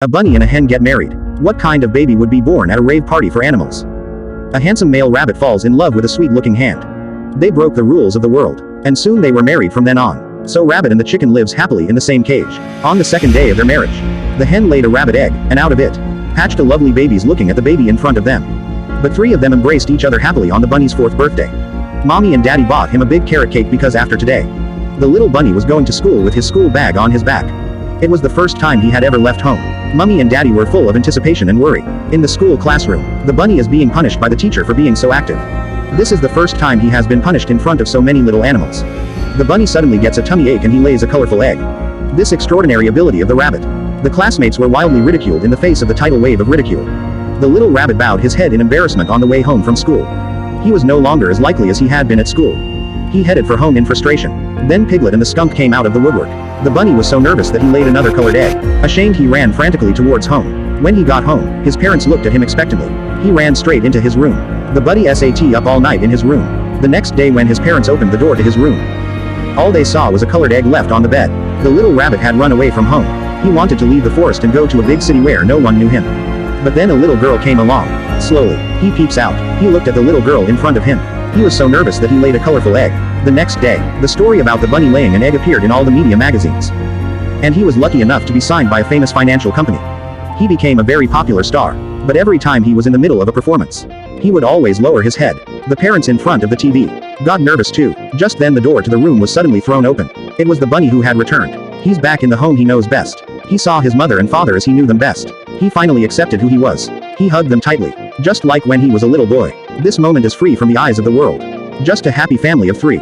A bunny and a hen get married. What kind of baby would be born at a rave party for animals? A handsome male rabbit falls in love with a sweet-looking hand. They broke the rules of the world, and soon they were married from then on. So Rabbit and the chicken lives happily in the same cage. On the second day of their marriage, the hen laid a rabbit egg, and out of it hatched a lovely babies looking at the baby in front of them. But three of them embraced each other happily on the bunny's 4th birthday. Mommy and Daddy bought him a big carrot cake because after today, the little bunny was going to school with his school bag on his back. It was the first time he had ever left home. Mommy and Daddy were full of anticipation and worry. In the school classroom, the bunny is being punished by the teacher for being so active. This is the first time he has been punished in front of so many little animals. The bunny suddenly gets a tummy ache and he lays a colorful egg. This extraordinary ability of the rabbit. The classmates were wildly ridiculed in the face of the tidal wave of ridicule. The little rabbit bowed his head in embarrassment on the way home from school. He was no longer as likely as he had been at school. He headed for home in frustration. Then Piglet and the skunk came out of the woodwork. The bunny was so nervous that he laid another colored egg. Ashamed, he ran frantically towards home. When he got home, his parents looked at him expectantly. He ran straight into his room. The bunny sat up all night in his room. The next day when his parents opened the door to his room, all they saw was a colored egg left on the bed. The little rabbit had run away from home. He wanted to leave the forest and go to a big city where no one knew him. But then a little girl came along. Slowly, he peeps out. He looked at the little girl in front of him. He was so nervous that he laid a colorful egg. The next day, the story about the bunny laying an egg appeared in all the media magazines. And he was lucky enough to be signed by a famous financial company. He became a very popular star. But every time he was in the middle of a performance, he would always lower his head. The parents in front of the TV got nervous too. Just then the door to the room was suddenly thrown open. It was the bunny who had returned. He's back in the home he knows best. He saw his mother and father as he knew them best. He finally accepted who he was. He hugged them tightly, just like when he was a little boy. This moment is free from the eyes of the world. Just a happy family of 3.